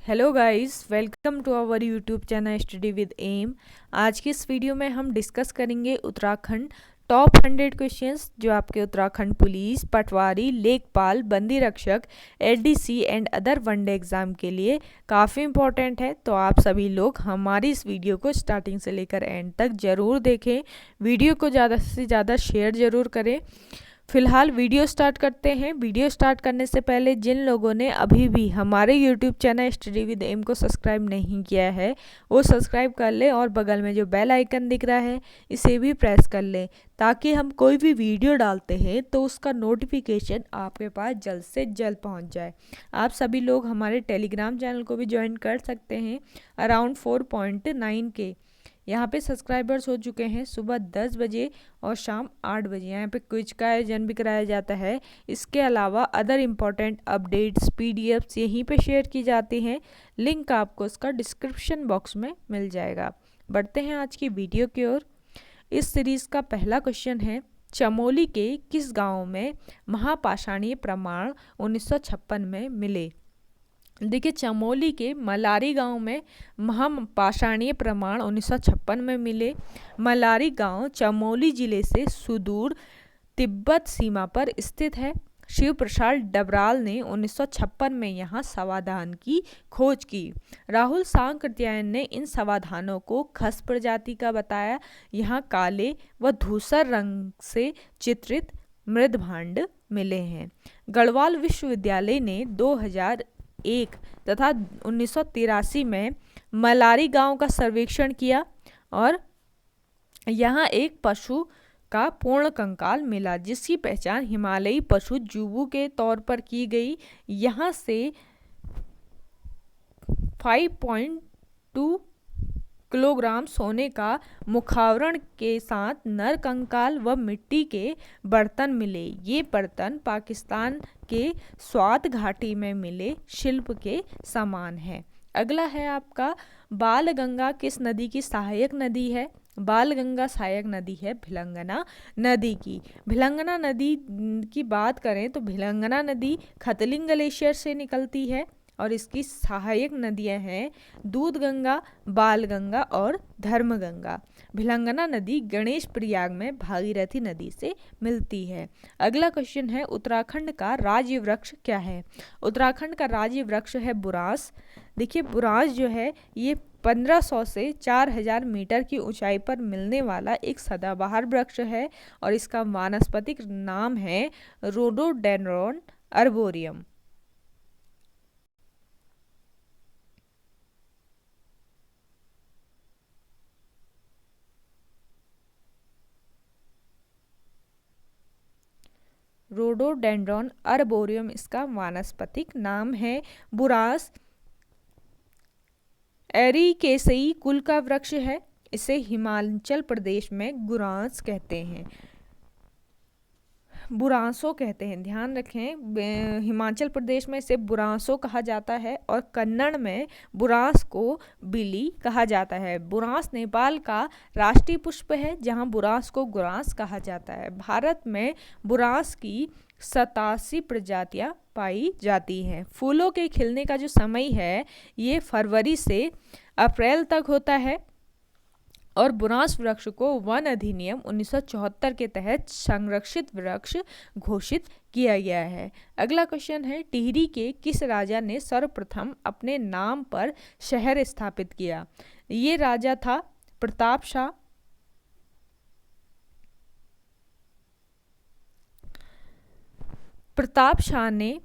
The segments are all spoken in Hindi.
Hello guys, welcome to our YouTube channel study with M. आज की इस वीडियो में हम डिस्कस करेंगे उत्तराखंड टॉप 100 क्वेश्चंस जो आपके उत्तराखंड पुलिस, पटवारी, लेखपाल, बंदी रक्षक, LDC and other one day exam के लिए काफ़ी इंपॉर्टेंट है। तो आप सभी लोग हमारी इस वीडियो को स्टार्टिंग से लेकर एंड तक ज़रूर देखें। वीडियो को ज़्यादा से ज़्यादा शेयर ज़रूर करें। फिलहाल वीडियो स्टार्ट करते हैं। वीडियो स्टार्ट करने से पहले जिन लोगों ने अभी भी हमारे YouTube channel study with M को सब्सक्राइब नहीं किया है वो सब्सक्राइब कर ले और बगल में जो बेल आइकन दिख रहा है इसे भी प्रेस कर ले, ताकि हम कोई भी वीडियो डालते हैं तो उसका नोटिफिकेशन आपके पास जल्द से जल्द पहुंच जाए। आप सभी लोग हमारे टेलीग्राम चैनल को भी ज्वाइन कर सकते हैं। अराउंड 4.9 के यहाँ पे सब्सक्राइबर्स हो चुके हैं। सुबह 10 बजे और शाम 8 बजे यहाँ पे क्विज का आयोजन भी कराया जाता है। इसके अलावा अदर इम्पॉर्टेंट अपडेट्स पीडीएफ्स यहीं पे शेयर की जाती हैं। लिंक आपको इसका डिस्क्रिप्शन बॉक्स में मिल जाएगा। बढ़ते हैं आज की वीडियो की ओर। इस सीरीज़ का पहला क्वेश्चन है, चमोली के किस गाँव में महापाषाणीय प्रमाण 1956 में मिले? देखिए, चमोली के मलारी गांव में महापाषाणीय प्रमाण 1956 में मिले। मलारी गांव चमोली जिले से सुदूर तिब्बत सीमा पर स्थित है। शिव प्रसाद डबराल ने 1956 में यहाँ समाधान की खोज की। राहुल सांकृत्यायन ने इन समाधानों को खस प्रजाति का बताया। यहाँ काले व धूसर रंग से चित्रित मृदभांड मिले हैं। गढ़वाल विश्वविद्यालय ने 2001 तथा 1983 में मलारी गांव का सर्वेक्षण किया और यहाँ एक पशु का पूर्ण कंकाल मिला, जिसकी पहचान हिमालयी पशु जुबू के तौर पर की गई। यहाँ से 5.2 किलोग्राम सोने का मुखावरण के साथ नर कंकाल व मिट्टी के बर्तन मिले। ये बर्तन पाकिस्तान के स्वात घाटी में मिले शिल्प के समान है। अगला है आपका, बालगंगा किस नदी की सहायक नदी है? बालगंगा सहायक नदी है भिलंगना नदी की। भिलंगना नदी की बात करें तो भिलंगना नदी खतलिंग ग्लेशियर से निकलती है और इसकी सहायक नदियां हैं दूधगंगा, बालगंगा और धर्मगंगा। भिलंगना नदी गणेश प्रयाग में भागीरथी नदी से मिलती है। अगला क्वेश्चन है, उत्तराखंड का राज्य वृक्ष क्या है? उत्तराखंड का राज्य वृक्ष है बुरांस। देखिए, बुरांस जो है ये 1500 से 4000 मीटर की ऊंचाई पर मिलने वाला एक सदाबहार वृक्ष है और इसका वानस्पतिक नाम है रोडोडेंड्रॉन अर्बोरियम। रोडोडेंड्रॉन अर्बोरियम इसका वानस्पतिक नाम है। बुरांस एरिकेसई कुल का वृक्ष है। इसे हिमाचल प्रदेश में गुरांस कहते हैं, बुरांसो कहते हैं, ध्यान रखें। हिमाचल प्रदेश में इसे बुरांसो कहा जाता है और कन्नड़ में बुरांस को बिली कहा जाता है। बुरांस नेपाल का राष्ट्रीय पुष्प है, जहां बुरांस को गुरांस कहा जाता है। भारत में बुरांस की 87 प्रजातियां पाई जाती हैं। फूलों के खिलने का जो समय है ये फरवरी से अप्रैल तक होता है और बुरांस वृक्ष को वन अधिनियम 1974 के तहत संरक्षित वृक्ष घोषित किया गया है। अगला क्वेश्चन है, टिहरी के किस राजा ने सर्वप्रथम अपने नाम पर शहर स्थापित किया? ये राजा था प्रताप शाह। प्रताप शाह ने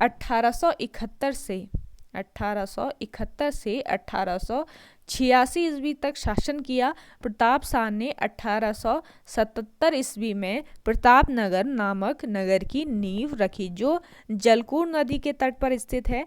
1871 से 1886 ईस्वी तक शासन किया। प्रताप शाह ने 1877 ईस्वी में प्रतापनगर नामक नगर की नींव रखी, जो जलकूर नदी के तट पर स्थित है।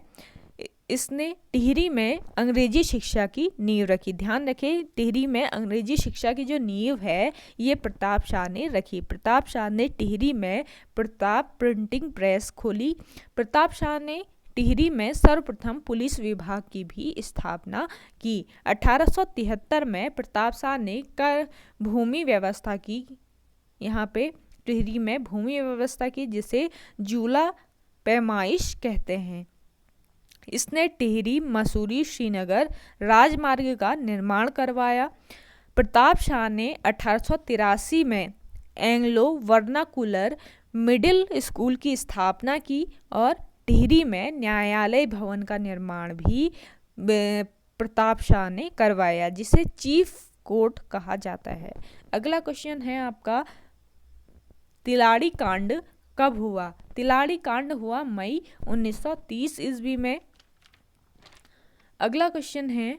इसने टिहरी में अंग्रेजी शिक्षा की नींव रखी। ध्यान रखें, टिहरी में अंग्रेजी शिक्षा की जो नींव है ये प्रताप शाह ने रखी। प्रताप शाह ने टिहरी में प्रताप प्रिंटिंग प्रेस खोली। प्रताप शाह ने टिहरी में सर्वप्रथम पुलिस विभाग की भी स्थापना की। 1873 में प्रताप शाह ने कर भूमि व्यवस्था की। यहाँ पे टिहरी में भूमि व्यवस्था की, जिसे जूला पैमाइश कहते हैं। इसने टिहरी, मसूरी, श्रीनगर राजमार्ग का निर्माण करवाया। प्रताप शाह ने 1883 में एंग्लो वर्नाकुलर मिडिल स्कूल की स्थापना की और टिहरी में न्यायालय भवन का निर्माण भी प्रताप शाह ने करवाया, जिसे चीफ कोर्ट कहा जाता है। अगला क्वेश्चन है आपका, तिलाड़ी कांड कब हुआ? तिलाड़ी कांड हुआ मई 1930 ईस्वी में। अगला क्वेश्चन है,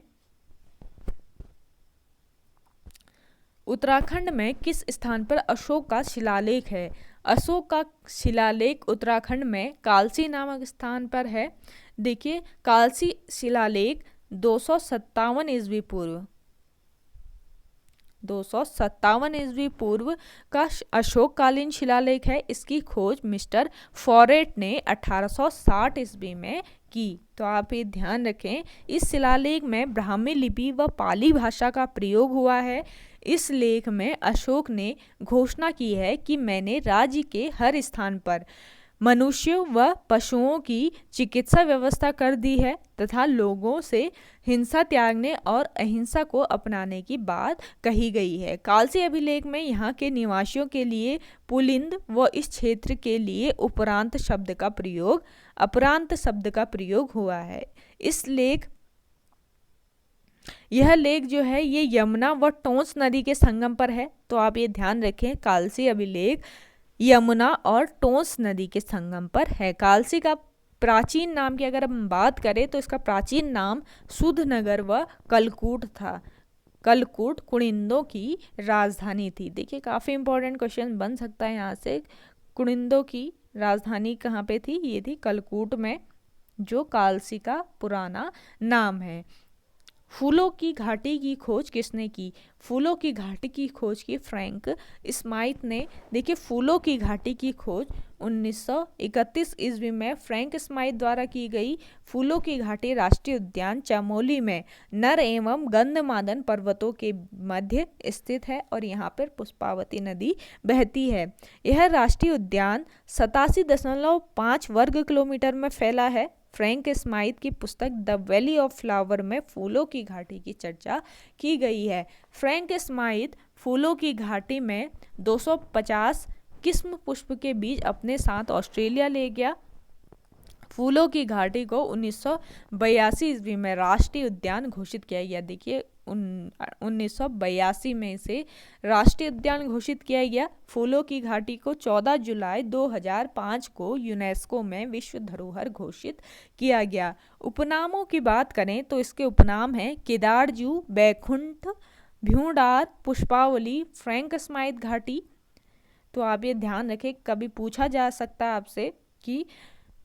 उत्तराखंड में किस स्थान पर अशोक का शिलालेख है? अशोक का शिलालेख उत्तराखंड में कालसी नामक स्थान पर है। देखिए, कालसी शिलालेख 257 ईस्वी पूर्व 257 ईस्वी पूर्व का अशोककालीन शिलालेख है। इसकी खोज मिस्टर फॉरेट ने 1860 ईस्वी में की। तो आप ये ध्यान रखें, इस शिलालेख में ब्राह्मी लिपि व पाली भाषा का प्रयोग हुआ है। इस लेख में अशोक ने घोषणा की है कि मैंने राज्य के हर स्थान पर मनुष्यों व पशुओं की चिकित्सा व्यवस्था कर दी है तथा लोगों से हिंसा त्यागने और अहिंसा को अपनाने की बात कही गई है। कालसी अभिलेख में यहाँ के निवासियों के लिए पुलिंद व इस क्षेत्र के लिए अपरांत शब्द का प्रयोग हुआ है। यह लेख जो है ये यमुना व टोंस नदी के संगम पर है। तो आप ये ध्यान रखें, कालसी अभिलेख यमुना और टोंस नदी के संगम पर है। कालसी का प्राचीन नाम की अगर हम बात करें तो इसका प्राचीन नाम सुधनगर व कलकूट था। कलकूट कुनिंदों की राजधानी थी। देखिए, काफ़ी इंपॉर्टेंट क्वेश्चन बन सकता है यहाँ से। कुनिंदों की राजधानी कहाँ पे थी? ये थी कलकूट में, जो कालसी का पुराना नाम है। फूलों की घाटी की खोज किसने की? फूलों की घाटी की खोज की फ्रैंक स्माइथ ने। देखिए, फूलों की घाटी की खोज 1931 ईस्वी में फ्रैंक स्माइथ द्वारा की गई। फूलों की घाटी राष्ट्रीय उद्यान चमोली में नर एवं गंधमादन पर्वतों के मध्य स्थित है और यहाँ पर पुष्पावती नदी बहती है। यह राष्ट्रीय उद्यान 87.5 वर्ग किलोमीटर में फैला है। फ्रैंक स्माइथ की पुस्तक द वैली ऑफ फ्लावर में फूलों की घाटी की चर्चा की गई है। फ्रैंक स्माइथ फूलों की घाटी में 250 किस्म पुष्प के बीज अपने साथ ऑस्ट्रेलिया ले गया। फूलों की घाटी को 1982 ईस्वी में राष्ट्रीय उद्यान घोषित किया गया। देखिए, 1982 में इसे राष्ट्रीय उद्यान घोषित किया गया। फूलों की घाटी को 14 जुलाई 2005 को यूनेस्को में विश्व धरोहर घोषित किया गया। उपनामों की बात करें तो इसके उपनाम हैं केदारजू, बैकुंठ, भ्यूडार, पुष्पावली, फ्रैंक स्माइथ घाटी। तो आप ये ध्यान रखें, कभी पूछा जा सकता है आपसे कि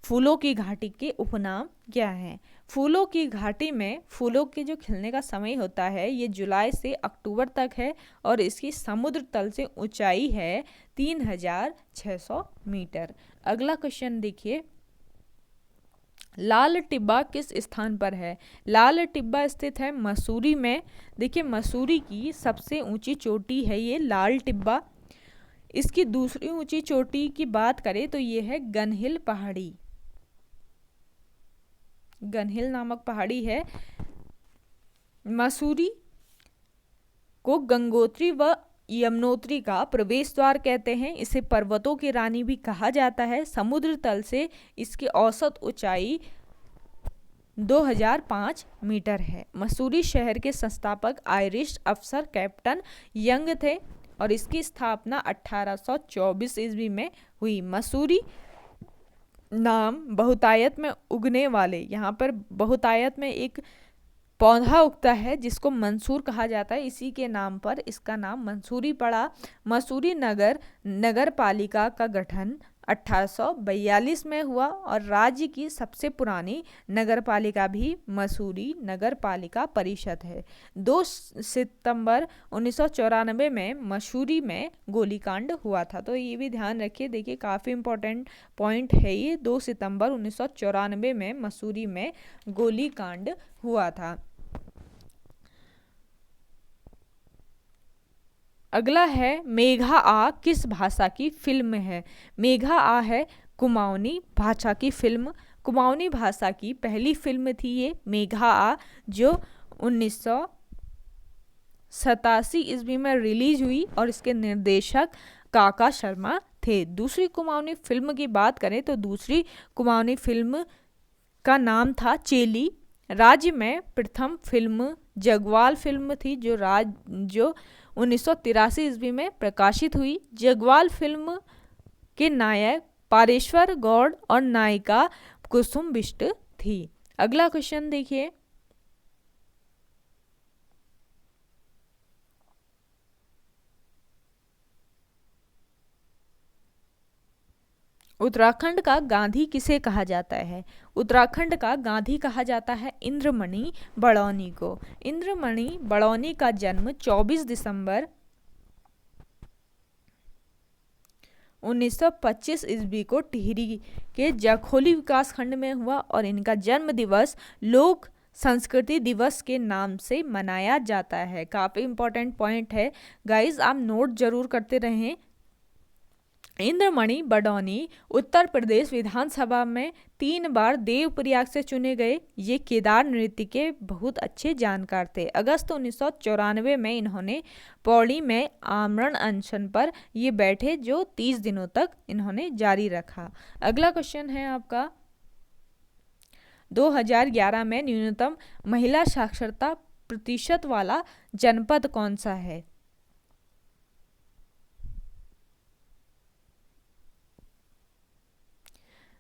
फूलों की घाटी के उपनाम क्या हैं। फूलों की घाटी में फूलों के जो खिलने का समय होता है ये जुलाई से अक्टूबर तक है और इसकी समुद्र तल से ऊंचाई है 3600 मीटर। अगला क्वेश्चन देखिए, लाल टिब्बा किस स्थान पर है? लाल टिब्बा स्थित है मसूरी में। देखिए, मसूरी की सबसे ऊंची चोटी है ये लाल टिब्बा। इसकी दूसरी ऊंची चोटी की बात करें तो ये है गनहिल पहाड़ी। गनहिल नामक पहाड़ी है। मसूरी को गंगोत्री व यमुनोत्री का प्रवेश द्वार कहते हैं। इसे पर्वतों की रानी भी कहा जाता है। समुद्र तल से इसकी औसत ऊंचाई 2005 मीटर है। मसूरी शहर के संस्थापक आयरिश अफसर कैप्टन यंग थे और इसकी स्थापना 1824 ईस्वी में हुई। मसूरी नाम बहुतायत में उगने वाले, यहाँ पर बहुतायत में एक पौधा उगता है जिसको मंसूर कहा जाता है, इसी के नाम पर इसका नाम मंसूरी पड़ा। मसूरी नगर पालिका का गठन 1842 में हुआ और राज्य की सबसे पुरानी नगर पालिका भी मसूरी नगर पालिका परिषद है। 2 सितंबर 1994 में मसूरी में गोलीकांड हुआ था। तो ये भी ध्यान रखिए, देखिए काफ़ी इंपॉर्टेंट पॉइंट है ये। 2 सितंबर 1994 में मसूरी में गोलीकांड हुआ था। अगला है, मेघा आ किस भाषा की फिल्म है? मेघा आ है कुमाऊनी भाषा की फिल्म। कुमाऊनी भाषा की पहली फिल्म थी ये मेघा आ, जो 1987 ईस्वी में रिलीज हुई और इसके निर्देशक काका शर्मा थे। दूसरी कुमाऊनी फिल्म की बात करें तो दूसरी कुमाऊनी फिल्म का नाम था चेली। राज्य में प्रथम फिल्म जगवाल फिल्म थी, जो 1983 ईस्वी में प्रकाशित हुई। जगवाल फिल्म के नायक पारेश्वर गौड़ और नायिका कुसुम बिष्ट थी। अगला क्वेश्चन देखिए, उत्तराखंड का गांधी किसे कहा जाता है? उत्तराखंड का गांधी कहा जाता है इंद्रमणि बड़ौनी को। इंद्रमणि बड़ौनी का जन्म 24 दिसंबर 1925 ईस्वी को टिहरी के जखोली विकास खंड में हुआ और इनका जन्म दिवस लोक संस्कृति दिवस के नाम से मनाया जाता है। काफी इंपॉर्टेंट पॉइंट है गाइस, आप नोट जरूर करते रहें। इंद्रमणि बड़ौनी उत्तर प्रदेश विधानसभा में 3 बार देवप्रयाग से चुने गए। ये केदार नृत्य के बहुत अच्छे जानकार थे। अगस्त 1994 में इन्होंने पौड़ी में आमरण अनशन पर ये बैठे, जो 30 दिनों तक इन्होंने जारी रखा। अगला क्वेश्चन है आपका, 2011 में न्यूनतम महिला साक्षरता प्रतिशत वाला जनपद कौन सा है?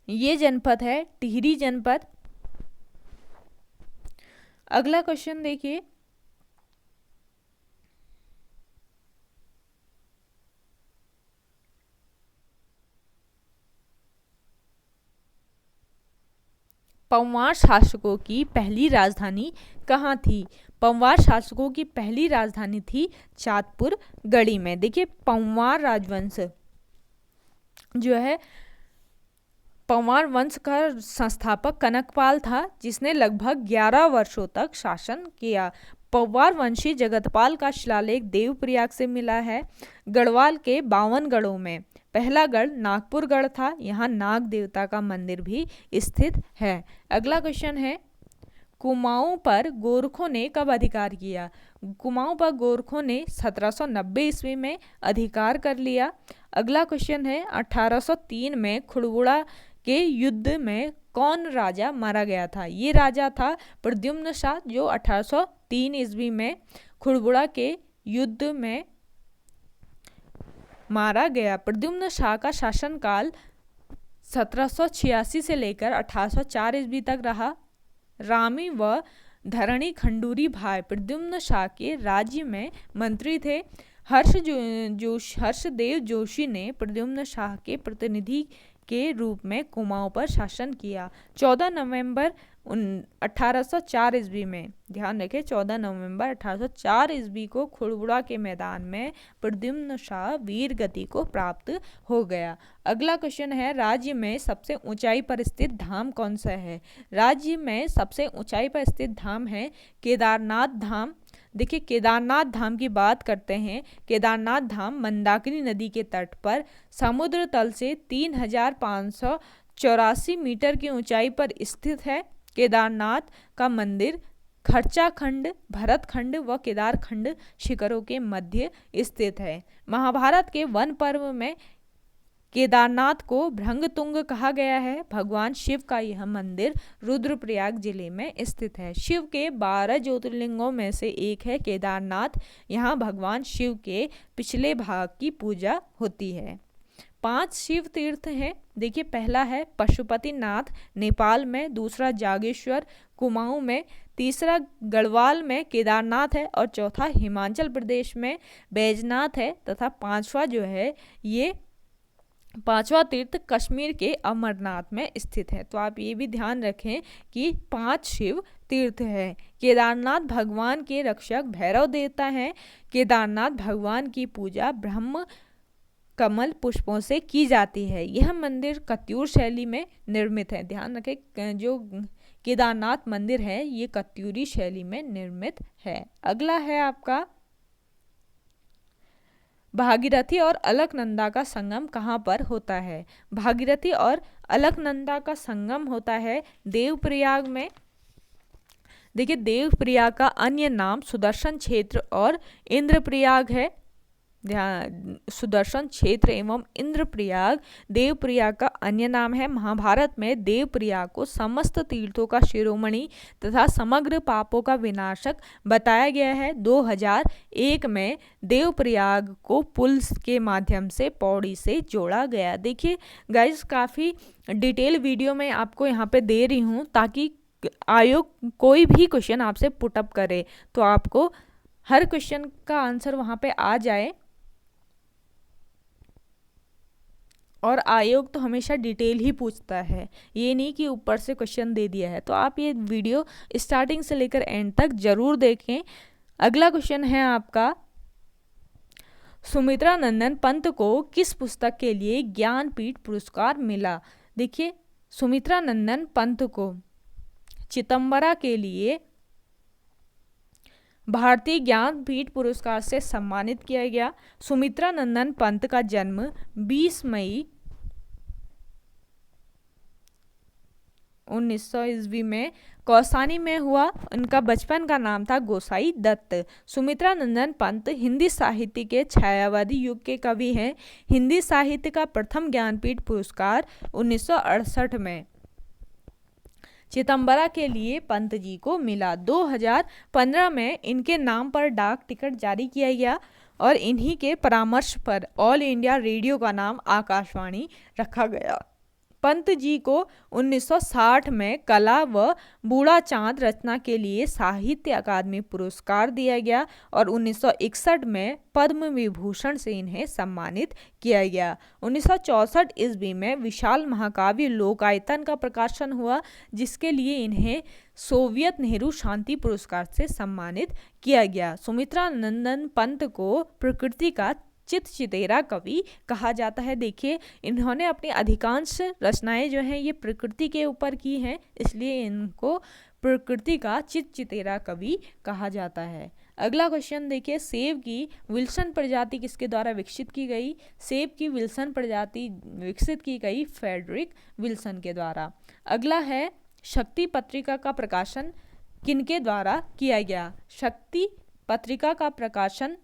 ये जनपद है टिहरी जनपद। अगला क्वेश्चन देखिए, पंवार शासकों की पहली राजधानी कहाँ थी? पंवार शासकों की पहली राजधानी थी चाँदपुर गढ़ी में। देखिए, पंवार राजवंश जो है, पंवार वंश का संस्थापक कनकपाल था, जिसने लगभग 11 वर्षों तक शासन किया। पंवार वंशी जगतपाल का शिलालेख देवप्रयाग से मिला है। गढ़वाल के 52 गढ़ों में पहला गढ़ नागपुर गढ़ था। यहाँ नाग देवता का मंदिर भी स्थित है। अगला क्वेश्चन है, कुमाऊं पर गोरखों ने कब अधिकार किया? कुमाऊं पर गोरखों ने 1790 ईस्वी में अधिकार कर लिया। अगला क्वेश्चन है, 1803 में खुड़बुड़ा के युद्ध में कौन राजा मारा गया था? ये राजा था प्रद्युम्न शाह, जो 1803 ईस्वी में खुड़बुड़ा के युद्ध में मारा गया। प्रद्युम्न शाह का शासनकाल 1786 से लेकर 1804 ईस्वी तक रहा। रामी व धरणी खंडूरी भाई प्रद्युम्न शाह के राज्य में मंत्री थे। हर्षदेव जोशी ने प्रद्युम्न शाह के प्रतिनिधि के रूप में कुमाऊं पर शासन किया। 14 नवंबर 1804 ईस्वी में, ध्यान रखें, 14 नवंबर 1804 ईस्वी को खुड़बुड़ा के मैदान में प्रद्युम्न शाह वीर गति को प्राप्त हो गया। अगला क्वेश्चन है, राज्य में सबसे ऊंचाई पर स्थित धाम कौन सा है? राज्य में सबसे ऊंचाई पर स्थित धाम है केदारनाथ धाम। देखिए, केदारनाथ धाम की बात करते हैं। केदारनाथ धाम मंदाकिनी नदी के तट पर समुद्र तल से 3584 मीटर की ऊंचाई पर स्थित है। केदारनाथ का मंदिर खर्चाखंड, भरतखंड व केदारखंड शिखरों के मध्य स्थित है। महाभारत के वन पर्व में केदारनाथ को भृंगतुंग कहा गया है। भगवान शिव का यह मंदिर रुद्रप्रयाग जिले में स्थित है। शिव के 12 ज्योतिर्लिंगों में से एक है केदारनाथ। यहाँ भगवान शिव के पिछले भाग की पूजा होती है। 5 शिव तीर्थ हैं। देखिए, पहला है पशुपतिनाथ नेपाल में, दूसरा जागेश्वर कुमाऊं में, तीसरा गढ़वाल में केदारनाथ है और चौथा हिमाचल प्रदेश में बैजनाथ है तथा पांचवा तीर्थ कश्मीर के अमरनाथ में स्थित है। तो आप ये भी ध्यान रखें कि 5 शिव तीर्थ है। केदारनाथ भगवान के रक्षक भैरव देवता हैं। केदारनाथ भगवान की पूजा ब्रह्म कमल पुष्पों से की जाती है। यह मंदिर कत्यूर शैली में निर्मित है। ध्यान रखें, जो केदारनाथ मंदिर है ये कत्यूरी शैली में निर्मित है। अगला है आपका, भागीरथी और अलकनंदा का संगम कहाँ पर होता है? भागीरथी और अलकनंदा का संगम होता है देवप्रयाग में। देखिए देवप्रयाग का अन्य नाम सुदर्शन क्षेत्र और इंद्रप्रयाग है। ध्यान, सुदर्शन क्षेत्र एवं इंद्रप्रयाग देवप्रयाग का अन्य नाम है। महाभारत में देवप्रयाग को समस्त तीर्थों का शिरोमणि तथा समग्र पापों का विनाशक बताया गया है। 2001 में देवप्रयाग को पुल के माध्यम से पौड़ी से जोड़ा गया। देखिए गाइस, काफ़ी डिटेल वीडियो में आपको यहाँ पे दे रही हूँ ताकि आयोग कोई भी क्वेश्चन आपसे पुटअप करे तो आपको हर क्वेश्चन का आंसर वहाँ पे आ जाए। और आयोग तो हमेशा डिटेल ही पूछता है, ये नहीं कि ऊपर से क्वेश्चन दे दिया है। तो आप ये वीडियो स्टार्टिंग से लेकर एंड तक जरूर देखें। अगला क्वेश्चन है आपका, सुमित्रा नंदन पंत को किस पुस्तक के लिए ज्ञानपीठ पुरस्कार मिला? देखिए सुमित्रा नंदन पंत को चिदंबरा के लिए भारतीय ज्ञानपीठ पुरस्कार से सम्मानित किया गया। सुमित्रा नंदन पंत का जन्म 20 मई 1900 ईस्वी में कौसानी में हुआ। उनका बचपन का नाम था गोसाई दत्त। सुमित्रा नंदन पंत हिंदी साहित्य के छायावादी युग के कवि हैं। हिंदी साहित्य का प्रथम ज्ञानपीठ पुरस्कार 1968 में चिदंबरा के लिए पंत जी को मिला। 2015 में इनके नाम पर डाक टिकट जारी किया गया और इन्हीं के परामर्श पर ऑल इंडिया रेडियो का नाम आकाशवाणी रखा गया। पंत जी को 1960 में कला व बूढ़ा चांद रचना के लिए साहित्य अकादमी पुरस्कार दिया गया और 1961 में पद्म विभूषण से इन्हें सम्मानित किया गया। 1964 ईस्वी में विशाल महाकाव्य लोकायतन का प्रकाशन हुआ, जिसके लिए इन्हें सोवियत नेहरू शांति पुरस्कार से सम्मानित किया गया। सुमित्रा नंदन पंत को प्रकृति का चित चितेरा कवि कहा जाता है। देखिए इन्होंने अपनी अधिकांश रचनाएं जो हैं ये प्रकृति के ऊपर की हैं, इसलिए इनको प्रकृति का चित चितेरा कवि कहा जाता है। अगला क्वेश्चन देखिए, सेब की विल्सन प्रजाति किसके द्वारा विकसित की गई? सेब की विल्सन प्रजाति विकसित की गई फ्रेडरिक विल्सन के द्वारा। अगला है, शक्ति पत्रिका का प्रकाशन किनके द्वारा किया गया? शक्ति पत्रिका का प्रकाशन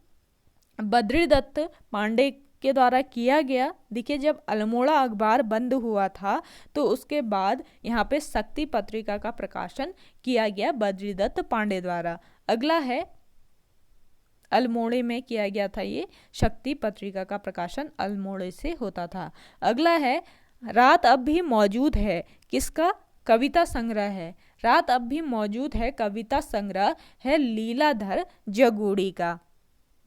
बद्रीदत्त पांडे के द्वारा किया गया। देखिए जब अल्मोड़ा अखबार बंद हुआ था तो उसके बाद यहाँ पे शक्ति पत्रिका का प्रकाशन किया गया बद्रीदत्त पांडे द्वारा। अगला है, अल्मोड़े में किया गया था ये शक्ति पत्रिका का प्रकाशन अल्मोड़े से होता था। अगला है, रात अब भी मौजूद है किसका? कविता संग्रह है। रात अब भी मौजूद है कविता संग्रह है लीलाधर जगूड़ी का।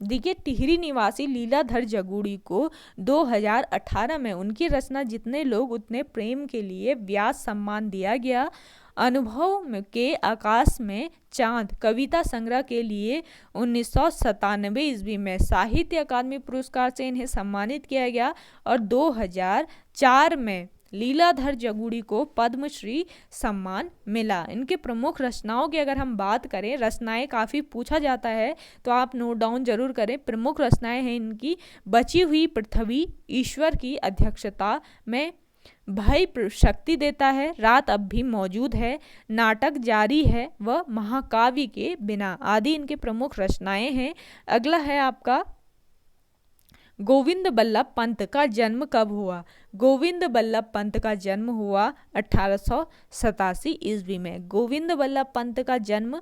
देखिए टिहरी निवासी लीलाधर जगूड़ी को 2018 में उनकी रचना जितने लोग उतने प्रेम के लिए व्यास सम्मान दिया गया। अनुभव के आकाश में चांद कविता संग्रह के लिए 1997 ईस्वी में साहित्य अकादमी पुरस्कार से इन्हें सम्मानित किया गया और 2004 में लीलाधर जगूड़ी को पद्मश्री सम्मान मिला। इनके प्रमुख रचनाओं की अगर हम बात करें, रचनाएं काफ़ी पूछा जाता है तो आप नोट डाउन जरूर करें। प्रमुख रचनाएं हैं इनकी बची हुई पृथ्वी, ईश्वर की अध्यक्षता में, भय शक्ति देता है, रात अब भी मौजूद है, नाटक जारी है व महाकाव्य के बिना आदि इनके प्रमुख रचनाएं हैं। अगला है आपका, गोविंद बल्लभ पंत का जन्म कब हुआ? गोविंद बल्लभ पंत का जन्म हुआ 1887 ईस्वी में। गोविंद बल्लभ पंत का जन्म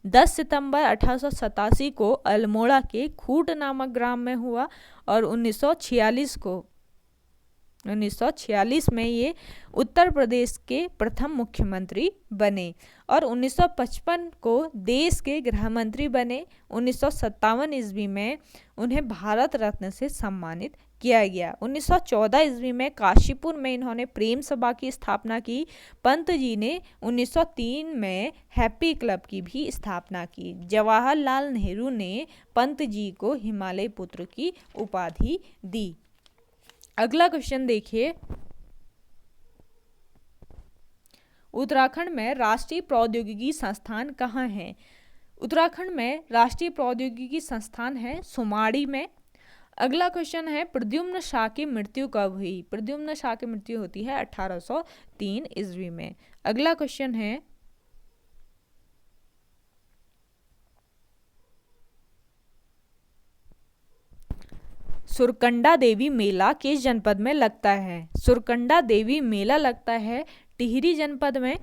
10 सितंबर 1887 को अल्मोड़ा के खूट नामक ग्राम में हुआ और 1946 में ये उत्तर प्रदेश के प्रथम मुख्यमंत्री बने और 1955 को देश के गृह मंत्री बने। 1957 ईस्वी में उन्हें भारत रत्न से सम्मानित किया गया। 1914 ईस्वी में काशीपुर में इन्होंने प्रेम सभा की स्थापना की। पंत जी ने 1903 में हैप्पी क्लब की भी स्थापना की। जवाहरलाल नेहरू ने पंत जी को हिमालय पुत्र की उपाधि दी। अगला क्वेश्चन देखिए, उत्तराखंड में राष्ट्रीय प्रौद्योगिकी संस्थान कहाँ है? उत्तराखंड में राष्ट्रीय प्रौद्योगिकी संस्थान है सुमाड़ी में। अगला क्वेश्चन है प्रद्युम्न शाह की मृत्यु कब हुई? प्रद्युम्न शाह की मृत्यु होती है 1803 ईस्वी में। अगला क्वेश्चन है सुरकंडा देवी मेला किस जनपद में लगता है? सुरकंडा देवी मेला लगता है टिहरी जनपद में।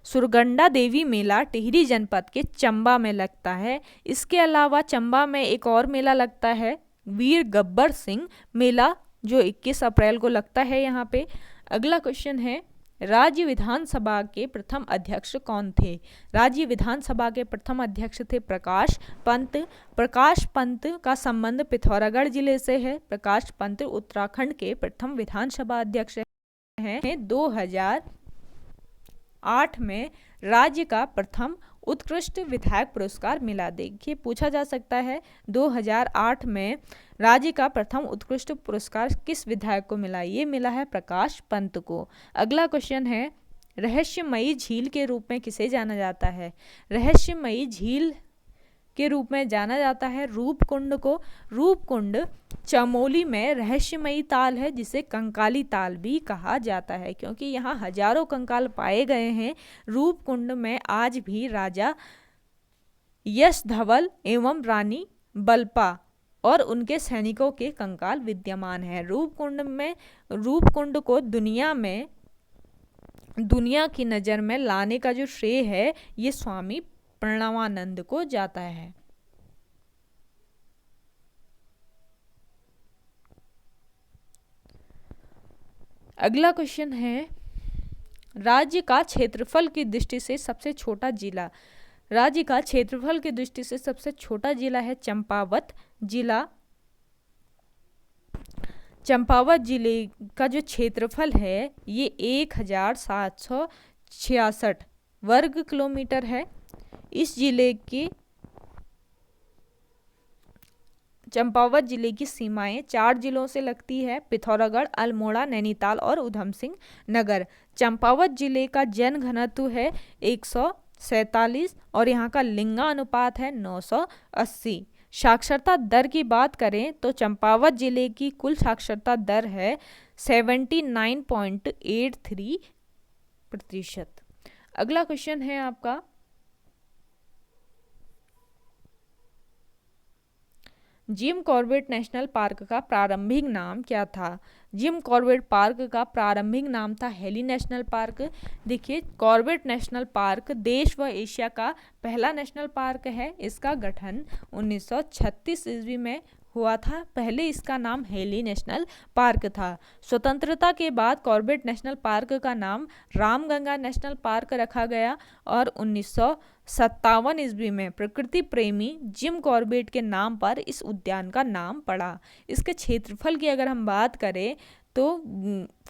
सुरगंडा देवी मेला टिहरी जनपद के चंबा में लगता है। इसके अलावा चंबा में एक और मेला लगता है वीर गब्बर सिंह मेला, जो 21 अप्रैल को लगता है यहाँ पे। अगला क्वेश्चन है राज्य विधानसभा के प्रथम अध्यक्ष कौन थे? राज्य विधानसभा के प्रथम अध्यक्ष थे प्रकाश पंत। प्रकाश पंत का संबंध पिथौरागढ़ जिले से है। प्रकाश पंत उत्तराखंड के प्रथम विधानसभा अध्यक्ष हैं। 2008 में राज्य का प्रथम उत्कृष्ट विधायक पुरस्कार मिला। देखिए पूछा जा सकता है 2008 में राज्य का प्रथम उत्कृष्ट पुरस्कार किस विधायक को मिला? ये मिला है प्रकाश पंत को। अगला क्वेश्चन है रहस्यमयी झील के रूप में किसे जाना जाता है? रहस्यमयी झील के रूप में जाना जाता है रूपकुंड को। रूपकुंड चमोली में रहस्यमयी ताल है जिसे कंकाली ताल भी कहा जाता है, क्योंकि यहाँ हजारों कंकाल पाए गए हैं। रूपकुंड में आज भी राजा यश धवल एवं रानी बलपा और उनके सैनिकों के कंकाल विद्यमान है। रूपकुंड को दुनिया की नज़र में लाने का जो श्रेय है ये स्वामी प्रणवानंद को जाता है। अगला क्वेश्चन है राज्य का क्षेत्रफल की दृष्टि से सबसे छोटा जिला। राज्य का क्षेत्रफल की दृष्टि से सबसे छोटा जिला है चंपावत जिला। चंपावत जिले का जो क्षेत्रफल है ये 1766 वर्ग किलोमीटर है। इस जिले के चंपावत जिले की सीमाएं 4 जिलों से लगती है पिथौरागढ़, अल्मोड़ा, नैनीताल और उधम सिंह नगर। चंपावत जिले का जन घनत्व है 147 और यहाँ का लिंगानुपात है 980। साक्षरता दर की बात करें तो चंपावत जिले की कुल साक्षरता दर है 79.83%। अगला क्वेश्चन है आपका जिम कॉर्बेट नेशनल पार्क का प्रारंभिक नाम क्या था? जिम कॉर्बेट पार्क का प्रारंभिक नाम था हेली नेशनल पार्क। देखिए कॉर्बेट नेशनल पार्क देश व एशिया का पहला नेशनल पार्क है। इसका गठन 1936 ईस्वी में हुआ था। पहले इसका नाम हेली नेशनल पार्क था। स्वतंत्रता के बाद कॉर्बेट नेशनल पार्क का नाम रामगंगा नेशनल पार्क रखा गया और 1957 ईस्वी में प्रकृति प्रेमी जिम कॉर्बेट के नाम पर इस उद्यान का नाम पड़ा। इसके क्षेत्रफल की अगर हम बात करें तो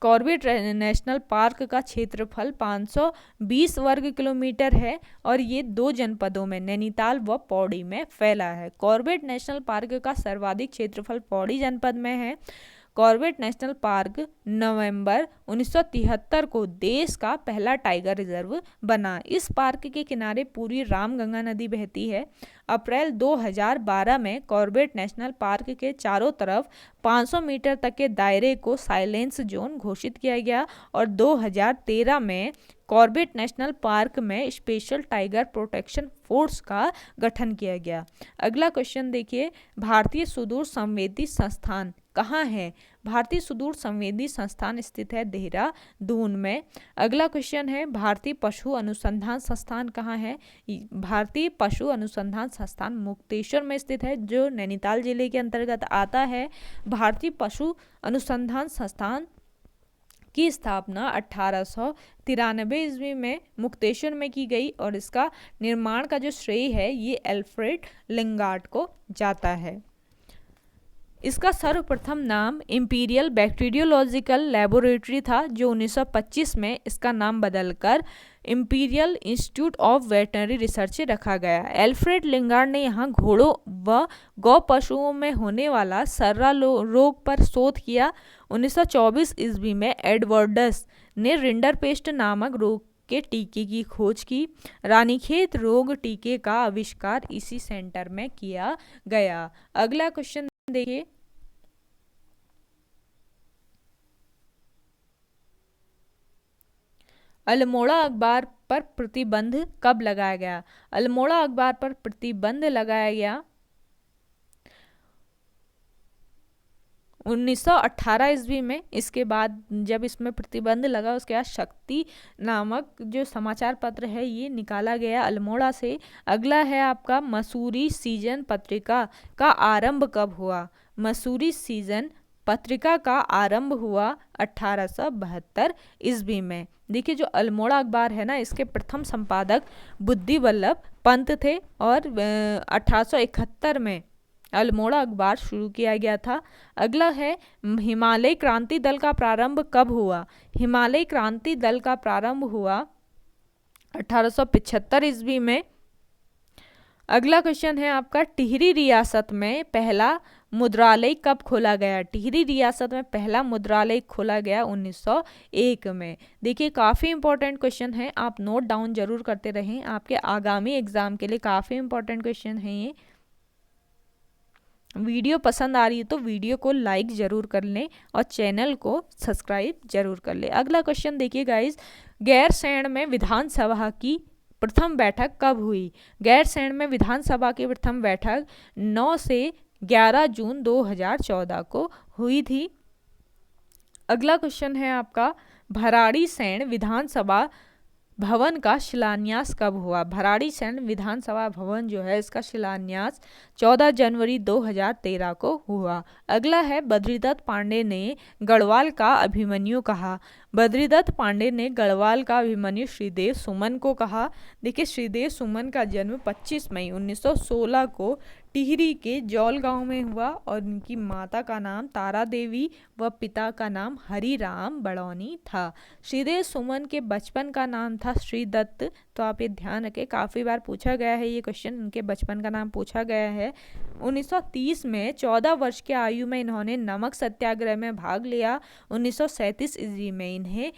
कॉर्बेट नेशनल पार्क का क्षेत्रफल 520 वर्ग किलोमीटर है और ये 2 जनपदों में नैनीताल व पौड़ी में फैला है। कॉर्बेट नेशनल पार्क का सर्वाधिक क्षेत्रफल पौड़ी जनपद में है। कॉर्बेट नेशनल पार्क नवंबर 1973 को देश का पहला टाइगर रिजर्व बना। इस पार्क के किनारे पूरी रामगंगा नदी बहती है। अप्रैल 2012 में कॉर्बेट नेशनल पार्क के चारों तरफ 500 मीटर तक के दायरे को साइलेंस जोन घोषित किया गया और 2013 में कॉर्बेट नेशनल पार्क में स्पेशल टाइगर प्रोटेक्शन फोर्स का गठन किया गया। अगला क्वेश्चन देखिए भारतीय सुदूर संवेदी संस्थान कहाँ है? भारतीय सुदूर संवेदी संस्थान स्थित है देहरादून में। अगला क्वेश्चन है भारतीय पशु अनुसंधान संस्थान कहाँ है? भारतीय पशु अनुसंधान संस्थान मुक्तेश्वर में स्थित है जो नैनीताल जिले के अंतर्गत आता है। भारतीय पशु अनुसंधान संस्थान की स्थापना 1893 ईस्वी में मुक्तेश्वर में की गई और इसका निर्माण का जो श्रेय है ये अल्फ्रेड लिंगार्ड को जाता है। इसका सर्वप्रथम नाम इंपीरियल बैक्टीरियोलॉजिकल लेबोरेटरी था जो 1925 में इसका नाम बदलकर imperial institute of veterinary research रखा गया। अल्फ्रेड लिंगार्ड ने यहाँ घोड़ों व गौ पशुओं में होने वाला सर्रा रोग पर शोध किया। 1924 ईस्वी में एडवर्डस ने रिंडरपेस्ट नामक रोग के टीके की खोज की। रानीखेत रोग टीके का आविष्कार इसी सेंटर में किया गया। अगला क्वेश्चन देखिए अल्मोड़ा अखबार पर प्रतिबंध कब लगाया गया? अल्मोड़ा अखबार पर प्रतिबंध लगाया गया 1918 ईस्वी में। इसके बाद जब इसमें प्रतिबंध लगा उसके बाद शक्ति नामक जो समाचार पत्र है ये निकाला गया अल्मोड़ा से। अगला है आपका मसूरी सीजन पत्रिका का आरंभ कब हुआ? मसूरी सीजन पत्रिका का आरंभ हुआ 1872 ईस्वी में। देखिए जो अल्मोड़ा अखबार है ना इसके प्रथम संपादक बुद्धि वल्लभ पंत थे और 1871 में अल्मोड़ा अखबार शुरू किया गया था। अगला है हिमालय क्रांति दल का प्रारंभ कब हुआ? हिमालय क्रांति दल का प्रारंभ हुआ 1875 ईस्वी में। अगला क्वेश्चन है आपका टिहरी रियासत में पहला मुद्रालय कब खोला गया? टिहरी रियासत में पहला मुद्रालय खोला गया 1901 में। देखिए काफ़ी इंपॉर्टेंट क्वेश्चन है, आप नोट डाउन जरूर करते रहें, आपके आगामी एग्जाम के लिए काफ़ी इंपॉर्टेंट क्वेश्चन है ये। वीडियो पसंद आ रही है तो वीडियो को लाइक जरूर कर लें और चैनल को सब्सक्राइब जरूर कर लें। अगला क्वेश्चन देखिए गाइस, गैरसैंण में विधानसभा की प्रथम बैठक कब हुई? गैरसैंण में विधानसभा की प्रथम बैठक 9 से 11 जून 2014 को हुई थी। अगला क्वेश्चन है आपका, भराड़ीसैंण विधानसभा भवन का शिलान्यास कब हुआ? भराड़ीसैंण विधानसभा भवन जो है इसका शिलान्यास 14 जनवरी 2013 को हुआ। अगला है बद्रीदत्त पांडे ने गढ़वाल का अभिमन्यु कहा। बद्रीदत्त पांडे ने गढ़वाल का अभिमन्यु श्रीदेव सुमन को कहा। देखिए श्रीदेव सुमन का जन्म 25 मई 1916 को टिहरी के जौल गांव में हुआ और उनकी माता का नाम तारा देवी व पिता का नाम हरिराम बड़ौनी था। श्रीदेव सुमन के बचपन का नाम था श्रीदत्त, तो आप ये ध्यान रखें, काफ़ी बार पूछा गया है ये क्वेश्चन, उनके बचपन का नाम पूछा गया है। 1930 में 14 वर्ष की आयु में इन्होंने नमक सत्याग्रह में भाग लिया। 1937 ईस्वी में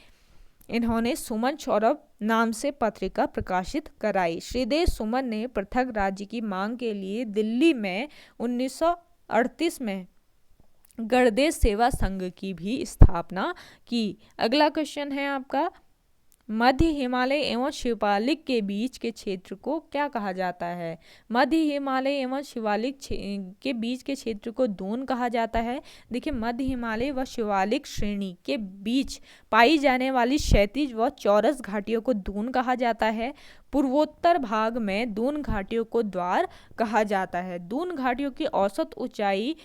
इन्होंने सुमन सौरभ नाम से पत्रिका प्रकाशित कराई। श्रीदेव सुमन ने पृथक राज्य की मांग के लिए दिल्ली में 1938 में गणदेश सेवा संघ की भी स्थापना की। अगला क्वेश्चन है आपका, मध्य हिमालय एवं शिवालिक के बीच के क्षेत्र को क्या कहा जाता है? मध्य हिमालय एवं शिवालिक के बीच के क्षेत्र को दून कहा जाता है। देखिए मध्य हिमालय व शिवालिक श्रेणी के बीच पाई जाने वाली क्षैतिज व चौरस घाटियों को दून कहा जाता है। पूर्वोत्तर भाग में दून घाटियों को द्वार कहा जाता है। दून घाटियों की औसत ऊंचाई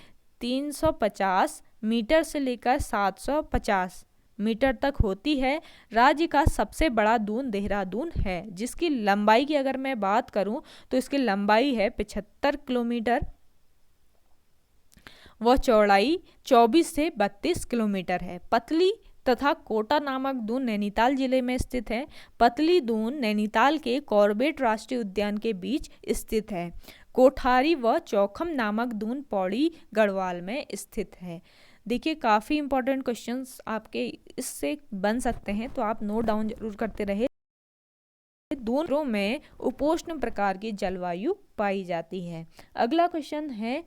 350 मीटर से लेकर 750 मीटर तक होती है। राज्य का सबसे बड़ा दून देहरादून है, जिसकी लंबाई की अगर मैं बात करूं तो इसकी लंबाई है 75 किलोमीटर व चौड़ाई 24 से 32 किलोमीटर है। पतली तथा कोटा नामक दून नैनीताल जिले में स्थित है। पतली दून नैनीताल के कॉर्बेट राष्ट्रीय उद्यान के बीच स्थित है। कोठारी व चौखम नामक दून पौड़ी गढ़वाल में स्थित है। देखिए काफ़ी इंपॉर्टेंट क्वेश्चंस आपके इससे बन सकते हैं, तो आप नोट डाउन जरूर करते रहे। दोनों में उपोष्ण प्रकार की जलवायु पाई जाती है। अगला क्वेश्चन है,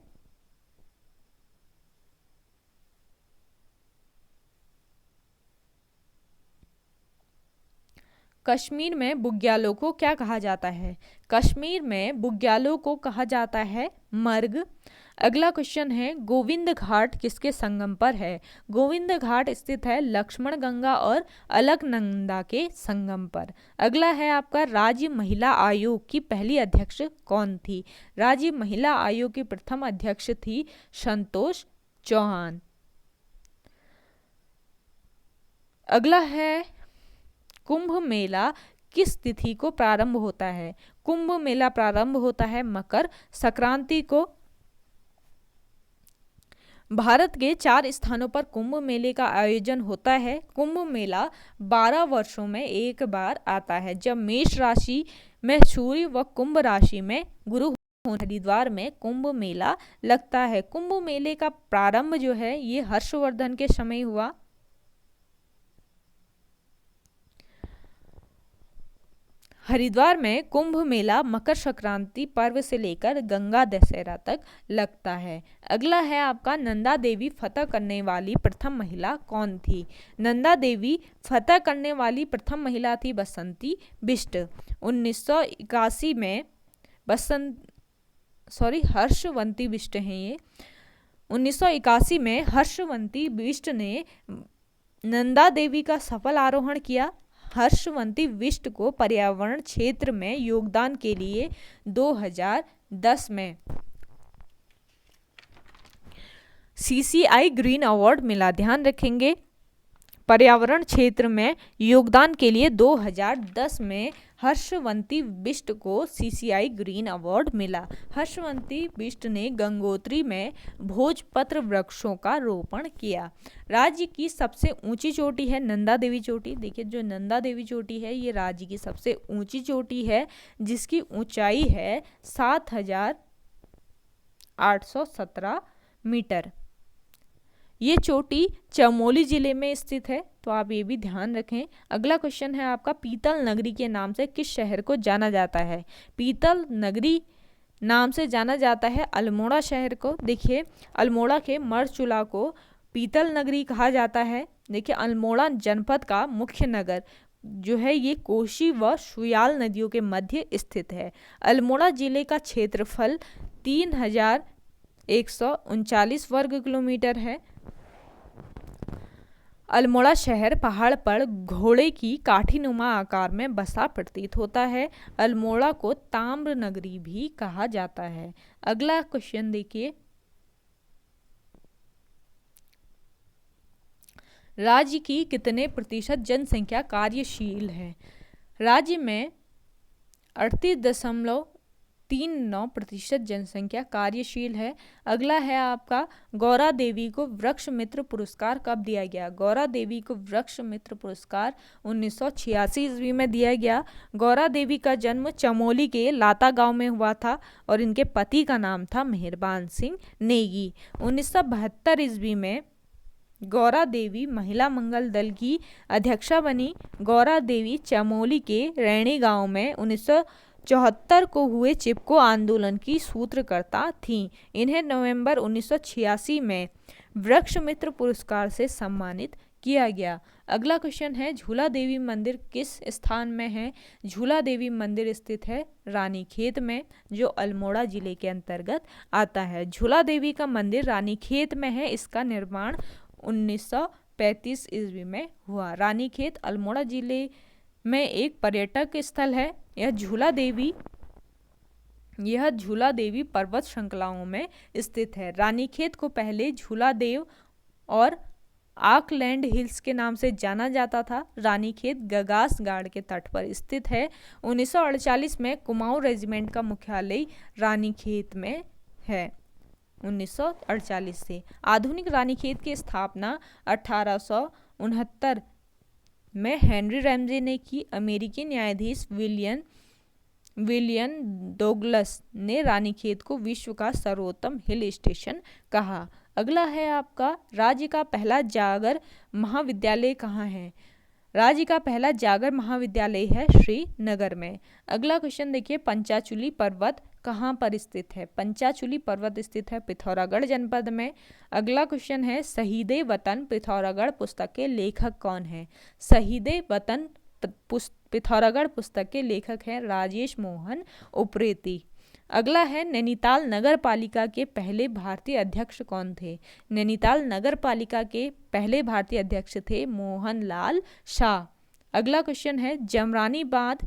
कश्मीर में बुग्यालों को क्या कहा जाता है? कश्मीर में बुग्यालों को कहा जाता है मर्ग। अगला क्वेश्चन है, गोविंद घाट किसके संगम पर है? गोविंद घाट स्थित है लक्ष्मण गंगा और अलकनंदा के संगम पर। अगला है आपका, राज्य महिला आयोग की पहली अध्यक्ष कौन थी? राज्य महिला आयोग की प्रथम अध्यक्ष थी संतोष चौहान। अगला है, कुंभ मेला किस तिथि को प्रारंभ होता है? कुंभ मेला प्रारंभ होता है मकर संक्रांति को। भारत के 4 स्थानों पर कुंभ मेले का आयोजन होता है। कुंभ मेला 12 वर्षों में एक बार आता है, जब मेष राशि में सूर्य व कुंभ राशि में गुरु हरिद्वार में कुंभ मेला लगता है। कुंभ मेले का प्रारंभ जो है ये हर्षवर्धन के समय हुआ। हरिद्वार में कुंभ मेला मकर संक्रांति पर्व से लेकर गंगा दशहरा तक लगता है। अगला है आपका नंदा देवी फतह करने वाली प्रथम महिला कौन थी? नंदा देवी फतह करने वाली प्रथम महिला थी बसंती बिष्ट। 1981 में हर्षवंती बिष्ट हैं ये। 1981 में हर्षवंती बिष्ट ने नंदा देवी का सफल आरोहण किया। हर्षवंती बिष्ट को पर्यावरण क्षेत्र में योगदान के लिए 2010 में CCI ग्रीन अवार्ड मिला। ध्यान रखेंगे, पर्यावरण क्षेत्र में योगदान के लिए 2010 में हर्षवंती बिष्ट को CCI ग्रीन अवार्ड मिला। हर्षवंती बिष्ट ने गंगोत्री में भोजपत्र वृक्षों का रोपण किया। राज्य की सबसे ऊंची चोटी है नंदा देवी चोटी। देखिए, जो नंदा देवी चोटी है ये राज्य की सबसे ऊंची चोटी है, जिसकी ऊंचाई है 7,817 मीटर। ये चोटी चमोली जिले में स्थित है, तो आप ये भी ध्यान रखें। अगला क्वेश्चन है आपका, पीतल नगरी के नाम से किस शहर को जाना जाता है? पीतल नगरी नाम से जाना जाता है अल्मोड़ा शहर को। देखिए, अल्मोड़ा के मरचूला को पीतल नगरी कहा जाता है। देखिए, अल्मोड़ा जनपद का मुख्य नगर जो है ये कोशी व सुयाल नदियों के मध्य स्थित है। अल्मोड़ा जिले का क्षेत्रफल 3,139 वर्ग किलोमीटर है। अल्मोड़ा शहर पहाड़ पर घोड़े की काठीनुमा आकार में बसा प्रतीत होता है। अल्मोड़ा को ताम्र नगरी भी कहा जाता है। अगला क्वेश्चन देखिए, राज्य की कितने प्रतिशत जनसंख्या कार्यशील है? राज्य में 38.39% जनसंख्या कार्यशील है। अगला है आपका, गौरा देवी को वृक्ष मित्र पुरस्कार कब दिया गया? गौरा देवी को वृक्ष मित्र पुरस्कार 1986 ईस्वी में दिया गया। गौरा देवी का जन्म चमोली के लाता गांव में हुआ था और इनके पति का नाम था मेहरबान सिंह नेगी। 1972 ईस्वी में गौरा देवी महिला मंगल दल की अध्यक्षा बनी। गौरा देवी चमोली के रैणी गांव में 1974 को हुए चिपको आंदोलन की सूत्रकर्ता थीं। इन्हें नवंबर 1986 में वृक्ष मित्र पुरस्कार से सम्मानित किया गया। अगला क्वेश्चन है, झूला देवी मंदिर किस स्थान में है? झूला देवी मंदिर स्थित है रानीखेत में, जो अल्मोड़ा जिले के अंतर्गत आता है। झूला देवी का मंदिर रानीखेत में है। इसका निर्माण 1935 ईस्वी में हुआ। रानीखेत अल्मोड़ा जिले में एक पर्यटक स्थल है। यह झूला देवी पर्वत श्रृंखलाओं में स्थित है। रानीखेत को पहले झूला देव और आकलैंड हिल्स के नाम से जाना जाता था। रानीखेत गगास गाड़ के तट पर स्थित है। 1948 में कुमाऊं रेजिमेंट का मुख्यालय रानीखेत में है। 1948 से आधुनिक रानीखेत की स्थापना 1869 में हेनरी रैमजे ने की। अमेरिकी न्यायाधीश विलियम डोगलस ने रानीखेत को विश्व का सर्वोत्तम हिल स्टेशन कहा। अगला है आपका, राज्य का पहला जागर महाविद्यालय कहाँ है? राज्य का पहला जागर महाविद्यालय है श्रीनगर में। अगला क्वेश्चन देखिए, पंचाचूली पर्वत कहाँ पर स्थित है? पंचाचूली पर्वत स्थित है पिथौरागढ़ जनपद में। अगला क्वेश्चन है, शहीदे वतन पिथौरागढ़ पुस्तक के लेखक कौन है? शहीदे वतन पिथौरागढ़ पुस्तक के लेखक हैं राजेश मोहन उप्रेती। अगला है, नैनीताल नगर पालिका के पहले भारतीय अध्यक्ष कौन थे? नैनीताल नगर पालिका के पहले भारतीय अध्यक्ष थे मोहन लाल शाह। अगला क्वेश्चन है, जमरानी बांध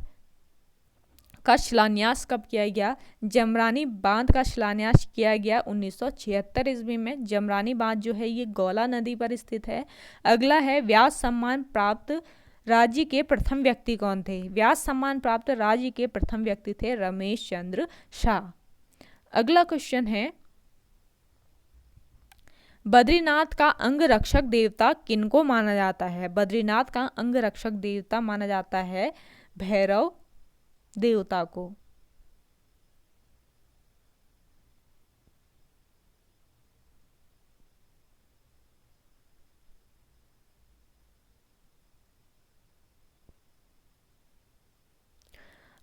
का शिलान्यास कब किया गया? जमरानी बांध का शिलान्यास किया गया 1976 ईस्वी में। जमरानी बांध जो है ये गौला नदी पर स्थित है। अगला है, व्यास सम्मान प्राप्त राज्य के प्रथम व्यक्ति कौन थे? व्यास सम्मान प्राप्त राज्य के प्रथम व्यक्ति थे रमेश चंद्र शाह। अगला क्वेश्चन है, बद्रीनाथ का अंग रक्षक देवता किनको माना जाता है? बद्रीनाथ का अंग रक्षक देवता माना जाता है भैरव देवता को।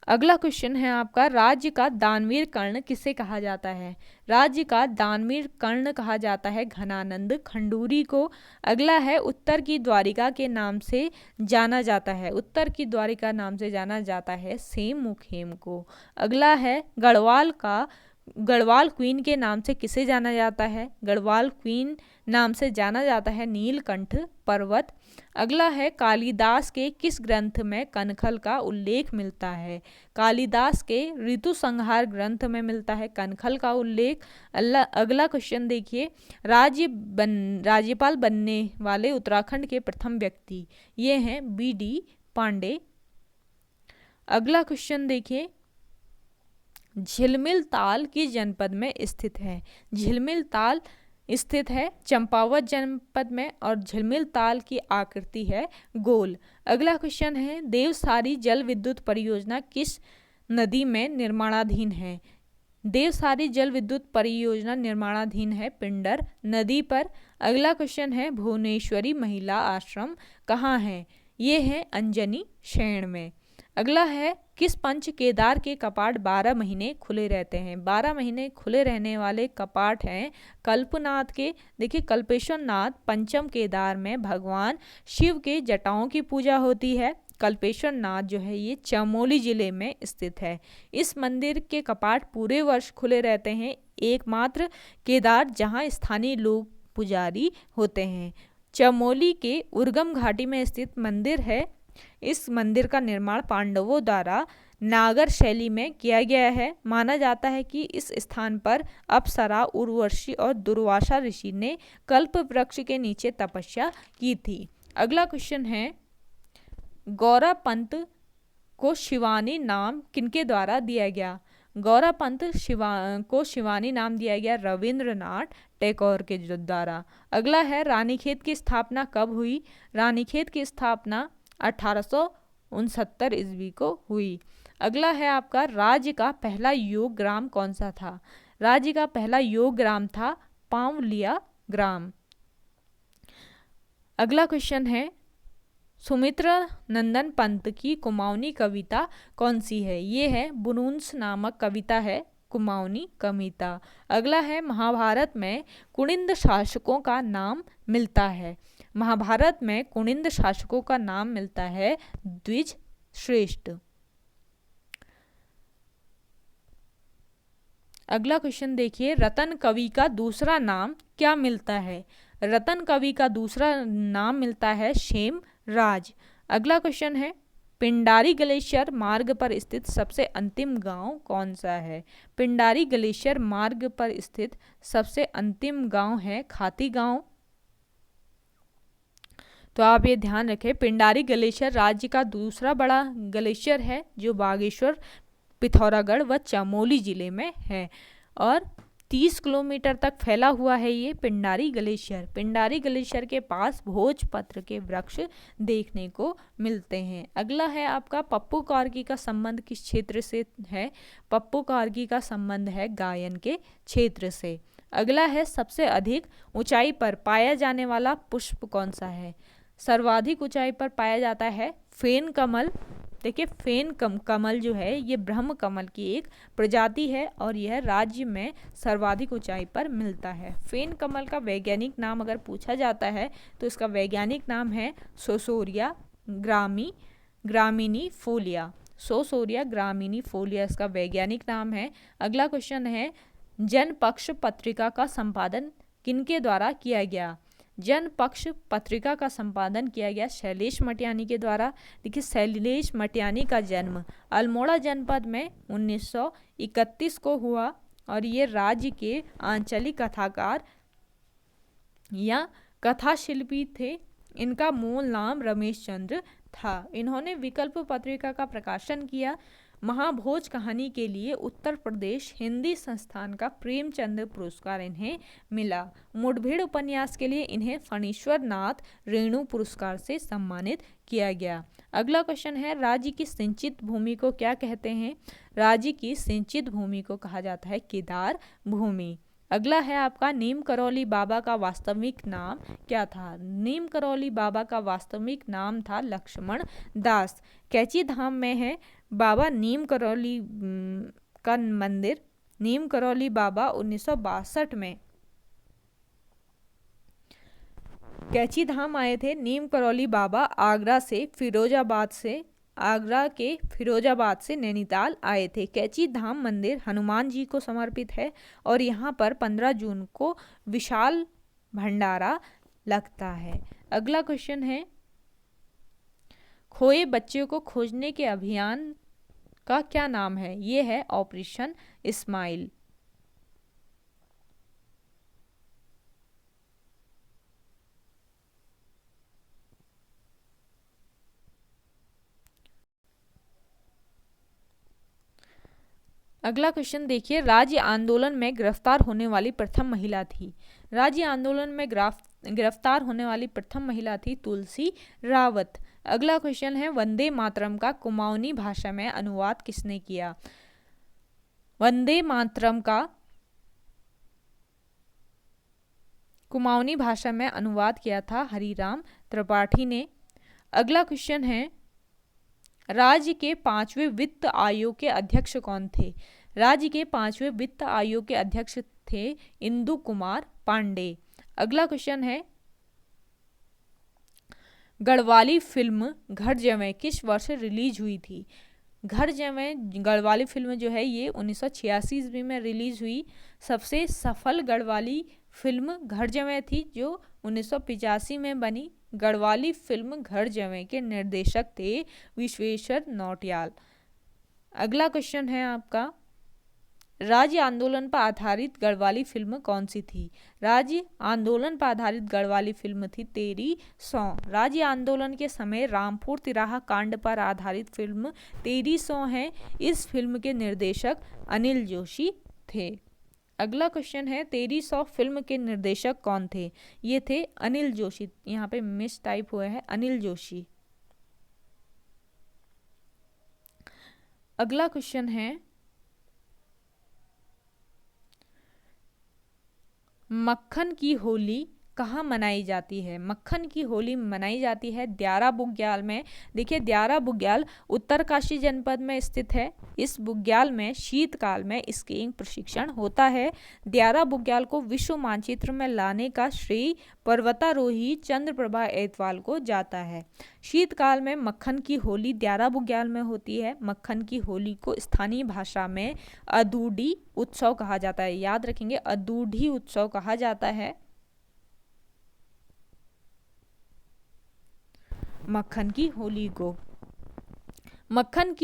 अगला क्वेश्चन है आपका, राज्य का दानवीर कर्ण किसे कहा जाता है? राज्य का दानवीर कर्ण कहा जाता है घनानंद खंडूरी को। अगला है, उत्तर की द्वारिका के नाम से जाना जाता है, उत्तर की द्वारिका नाम से जाना जाता है सेम मुखेम को। अगला है, गढ़वाल क्वीन के नाम से किसे जाना जाता है? गढ़वाल क्वीन नाम से जाना जाता है नीलकंठ पर्वत। अगला है, कालिदास के किस ग्रंथ में कनखल का उल्लेख मिलता है? कालिदास के ऋतु संहार ग्रंथ में मिलता है कनखल का उल्लेख। अगला क्वेश्चन देखिए, राज्यपाल बनने वाले उत्तराखंड के प्रथम व्यक्ति, ये हैं BD पांडे। अगला क्वेश्चन देखिए, झिलमिल ताल किस जनपद में स्थित है? झिलमिल ताल स्थित है चंपावत जनपद में और झिलमिल ताल की आकृति है गोल। अगला क्वेश्चन है, देवसारी जल विद्युत परियोजना किस नदी में निर्माणाधीन है? देवसारी जल विद्युत परियोजना निर्माणाधीन है पिंडर नदी पर। अगला क्वेश्चन है, भुवनेश्वरी महिला आश्रम कहाँ है? ये है अंजनी शैण में। अगला है, किस पंच केदार के कपाट 12 महीने खुले रहते हैं? 12 महीने खुले रहने वाले कपाट हैं कल्पनाथ के। देखिए, कल्पेश्वर नाथ पंचम केदार में भगवान शिव के जटाओं की पूजा होती है। कल्पेश्वर नाथ जो है ये चमोली जिले में स्थित है। इस मंदिर के कपाट पूरे वर्ष खुले रहते हैं, एकमात्र केदार जहाँ स्थानीय लोग पुजारी होते हैं। चमोली के उर्गम घाटी में स्थित मंदिर है। इस मंदिर का निर्माण पांडवों द्वारा नागर शैली में किया गया है। माना जाता है कि इस स्थान पर अप्सरा, उर्वशी और दुर्वासा ऋषि ने कल्प वृक्ष के नीचे तपस्या की थी। अगला क्वेश्चन है, गौरा पंत को शिवानी नाम किनके द्वारा दिया गया? गौरा पंत को शिवानी नाम दिया गया रविंद्रनाथ टैगोर के द्वारा। अगला है, रानीखेत की स्थापना कब हुई? रानीखेत की स्थापना 1869 ईस्वी को हुई। अगला है आपका, राज्य का पहला योग ग्राम कौन सा था? राज्य का पहला योग ग्राम था पांवलिया ग्राम। अगला क्वेश्चन है, सुमित्रा नंदन पंत की कुमाऊनी कविता कौन सी है? ये है बुनुंस नामक कविता है कुमाऊनी कविता। अगला है, महाभारत में कुनिंद शासकों का नाम मिलता है? महाभारत में कुनिंद शासकों का नाम मिलता है द्विज श्रेष्ठ। अगला क्वेश्चन देखिए, रतन कवि का दूसरा नाम क्या मिलता है? रतन कवि का दूसरा नाम मिलता है शेम राज। अगला क्वेश्चन है, पिंडारी ग्लेशियर मार्ग पर स्थित सबसे अंतिम गांव कौन सा है? पिंडारी ग्लेशियर मार्ग पर स्थित सबसे अंतिम गांव है खाती गांव। तो आप ये ध्यान रखें, पिंडारी ग्लेशियर राज्य का दूसरा बड़ा ग्लेशियर है जो बागेश्वर, पिथौरागढ़ व चमोली जिले में है और 30 किलोमीटर तक फैला हुआ है ये पिंडारी ग्लेशियर। पिंडारी ग्लेशियर के पास भोजपत्र के वृक्ष देखने को मिलते हैं। अगला है आपका, पप्पू कार्की का संबंध किस क्षेत्र से है? पप्पू कार्की का संबंध है गायन के क्षेत्र से। अगला है, सबसे अधिक ऊंचाई पर पाया जाने वाला पुष्प कौन सा है? सर्वाधिक ऊंचाई पर पाया जाता है फेन कमल। देखिए, फेन कमल जो है ये ब्रह्म कमल की एक प्रजाति है और यह राज्य में सर्वाधिक ऊंचाई पर मिलता है। फेन कमल का वैज्ञानिक नाम अगर पूछा जाता है तो इसका वैज्ञानिक नाम है सोसोरिया ग्रामिनी फोलिया। सोसोरिया ग्रामिनी फोलिया इसका वैज्ञानिक नाम है। अगला क्वेश्चन है, जनपक्ष पत्रिका का संपादन किनके द्वारा किया गया? जनपक्ष पत्रिका का संपादन किया गया शैलेश मटियानी के द्वारा। देखिए, शैलेश मटियानी का जन्म अल्मोड़ा जनपद में 1931 को हुआ और ये राज्य के आंचलिक कथाकार या कथाशिल्पी थे। इनका मूल नाम रमेश चंद्र था। इन्होंने विकल्प पत्रिका का प्रकाशन किया। महाभोज कहानी के लिए उत्तर प्रदेश हिंदी संस्थान का प्रेमचंद पुरस्कार इन्हें मिला। मुठभेड़ उपन्यास के लिए इन्हें फणीश्वर नाथ रेणु पुरस्कार से सम्मानित किया गया। अगला क्वेश्चन है, राज्य की सिंचित भूमि को क्या कहते हैं? राज्य की सिंचित भूमि को कहा जाता है केदार भूमि। अगला है आपका, नीम करौली बाबा का वास्तविक नाम क्या था? नीम करौली बाबा का वास्तविक नाम था लक्ष्मण दास। कैची धाम में है बाबा नीम करौली का मंदिर, नीम करौली बाबा 1962 में कैची धाम आए थे। नीम करौली बाबा आगरा के फिरोजाबाद से नैनीताल आए थे। कैची धाम मंदिर हनुमान जी को समर्पित है और यहाँ पर 15 जून को विशाल भंडारा लगता है। अगला क्वेश्चन है, खोए बच्चे को खोजने के अभियान का क्या नाम है? ये है ऑपरेशन इस्माइल। अगला क्वेश्चन देखिए, राज्य आंदोलन में गिरफ्तार होने वाली प्रथम महिला थी। राज्य आंदोलन में गिरफ्तार होने वाली प्रथम महिला थी तुलसी रावत। अगला क्वेश्चन है, वंदे मातरम का कुमाऊनी भाषा में अनुवाद किसने किया? वंदे मातरम का कुमाऊनी भाषा में अनुवाद किया था हरिराम त्रिपाठी ने। अगला क्वेश्चन है, राज्य के 5वें वित्त आयोग के अध्यक्ष कौन थे? राज्य के 5वें वित्त आयोग के अध्यक्ष थे इंदु कुमार पांडे। अगला क्वेश्चन है, गढ़वाली फिल्म घर जमाई किस वर्ष रिलीज हुई थी? घर जमाई गढ़वाली फिल्म जो है ये 1986 ईस्वी में रिलीज हुई। सबसे सफल गढ़वाली फिल्म घर जमाई थी जो 1985 में बनी। गढ़वाली फिल्म घर जमाई के निर्देशक थे विश्वेश्वर नौटियाल। अगला क्वेश्चन है आपका, राज्य आंदोलन पर आधारित गढ़वाली फिल्म कौन सी थी? राज्य आंदोलन पर आधारित गढ़वाली फिल्म थी तेरी सौ। राज्य आंदोलन के समय रामपुर तिराहा कांड पर आधारित फिल्म तेरी सौ है। इस फिल्म के निर्देशक अनिल जोशी थे। अगला क्वेश्चन है, तेरी सौ फिल्म के निर्देशक कौन थे? ये थे अनिल जोशी। यहाँ पे मिस टाइप हुआ है, अनिल जोशी। अगला क्वेश्चन है, मक्खन की होली कहाँ मनाई जाती है? मक्खन की होली मनाई जाती है द्यारा बुग्याल में। देखिए, द्यारा बुग्याल उत्तरकाशी जनपद में स्थित है। इस बुग्याल में शीतकाल में स्कीइंग प्रशिक्षण होता है। द्यारा बुग्याल को विश्व मानचित्र में लाने का श्रेय पर्वतारोही चंद्रप्रभा एतवाल को जाता है। शीतकाल में मक्खन की होली द्यारा बुग्याल में होती है। मक्खन की होली को स्थानीय भाषा में अदूडी उत्सव कहा जाता है। याद रखेंगे, अदूडी उत्सव कहा जाता है। मक्खन की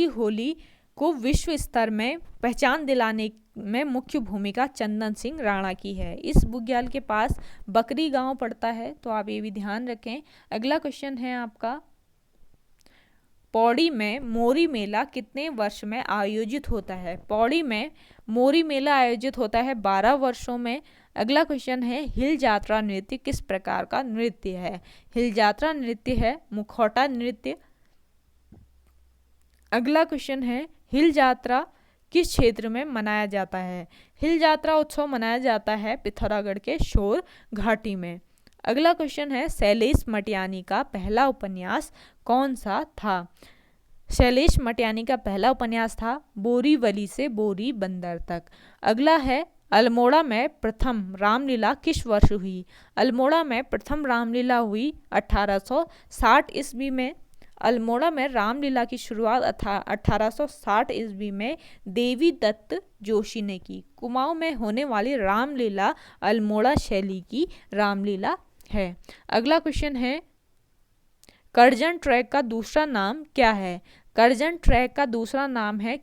होली को विश्व स्तर में पहचान दिलाने में मुख्य भूमिका चंदन सिंह राणा की है। इस बुग्याल के पास बकरी गांव पड़ता है, तो आप ये भी ध्यान रखें। अगला क्वेश्चन है आपका, पौड़ी में मोरी मेला कितने वर्ष में आयोजित होता है? पौड़ी में मोरी मेला आयोजित होता है 12 वर्षों में। अगला क्वेश्चन है, हिल जात्रा नृत्य किस प्रकार का नृत्य है? हिल जात्रा नृत्य है मुखौटा नृत्य। अगला क्वेश्चन है, हिल जात्रा किस क्षेत्र में मनाया जाता है? हिल जात्रा उत्सव मनाया जाता है पिथौरागढ़ के शोर घाटी में। अगला क्वेश्चन है, शैलेश मटियानी का पहला उपन्यास कौन सा था? शैलेश मटियानी का पहला उपन्यास था बोरीवली से बोरी बंदर तक। अगला है, अल्मोड़ा में प्रथम रामलीला किस वर्ष हुई? अल्मोड़ा में प्रथम रामलीला हुई 1860 ईस्वी में। अल्मोड़ा में रामलीला की शुरुआत 1860 ईस्वी में देवी दत्त जोशी ने की। कुमाऊं में होने वाली रामलीला अल्मोड़ा शैली की रामलीला है। अगला क्वेश्चन है, करजन ट्रैक का दूसरा नाम क्या है? करजन ट्रैक का दूसरा नाम है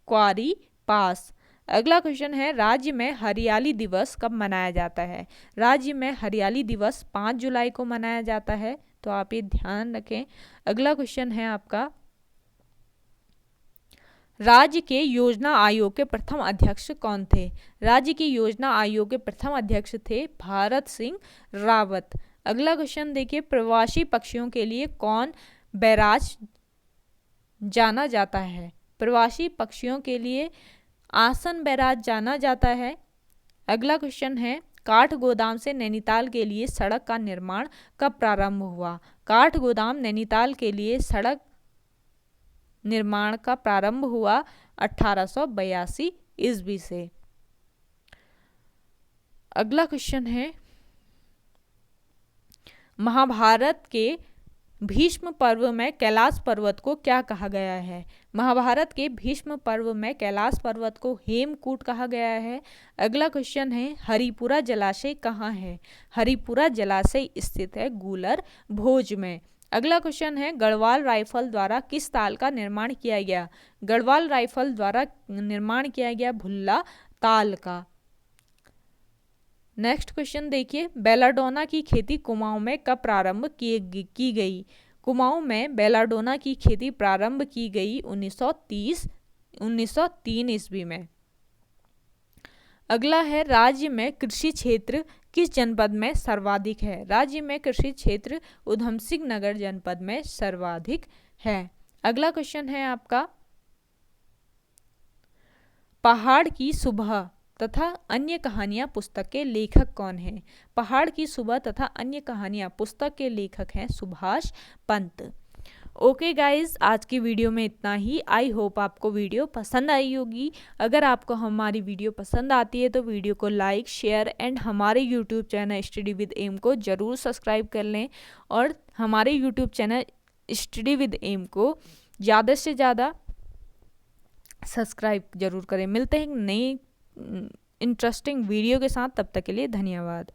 क्वारी पास। अगला क्वेश्चन है, राज्य में हरियाली दिवस कब मनाया जाता है? राज्य में हरियाली दिवस 5 जुलाई को मनाया जाता है, तो आप ये ध्यान रखें। अगला क्वेश्चन है आपका, राज्य के योजना आयोग के प्रथम अध्यक्ष कौन थे? राज्य के योजना आयोग के प्रथम अध्यक्ष थे भारत सिंह रावत। अगला क्वेश्चन देखिए, प्रवासी पक्षियों के लिए कौन बैराज जाना जाता है? प्रवासी पक्षियों के लिए आसन बैराज जाना जाता है। अगला क्वेश्चन है, काठगोदाम से नैनीताल के लिए सड़क का निर्माण कब प्रारंभ हुआ? काठगोदाम नैनीताल के लिए सड़क निर्माण का प्रारंभ हुआ 1882 ईस्वी से। अगला क्वेश्चन है, महाभारत के भीष्म पर्व में कैलाश पर्वत को क्या कहा गया है? महाभारत के भीष्म पर्व में कैलाश पर्वत को हेमकूट कहा गया है। अगला क्वेश्चन है, हरिपुरा जलाशय कहाँ है? हरिपुरा जलाशय स्थित है गूलर भोज में। अगला क्वेश्चन है, गढ़वाल राइफल द्वारा किस ताल का निर्माण किया गया? गढ़वाल राइफल द्वारा निर्माण किया गया भुल्ला ताल का। नेक्स्ट क्वेश्चन देखिए, बेलाडोना की खेती कुमाऊं में कब प्रारंभ की गई? कुमाऊं में बेलाडोना की खेती प्रारंभ की गई 1903 ईस्वी में। अगला है, राज्य में कृषि क्षेत्र किस जनपद में सर्वाधिक है? राज्य में कृषि क्षेत्र उधमसिंह नगर जनपद में सर्वाधिक है। अगला क्वेश्चन है आपका, पहाड़ की सुबह तथा अन्य कहानियां पुस्तक के लेखक कौन हैं? पहाड़ की सुबह तथा अन्य कहानियां पुस्तक के लेखक हैं सुभाष पंत। ओके गाइज, आज की वीडियो में इतना ही। आई होप आपको वीडियो पसंद आई होगी। अगर आपको हमारी वीडियो पसंद आती है तो वीडियो को लाइक, शेयर एंड हमारे YouTube channel study with M को ज़रूर सब्सक्राइब कर लें और हमारे YouTube channel study with M को ज़्यादा से ज़्यादा सब्सक्राइब जरूर करें। मिलते हैं नई इंटरेस्टिंग वीडियो के साथ, तब तक के लिए धन्यवाद।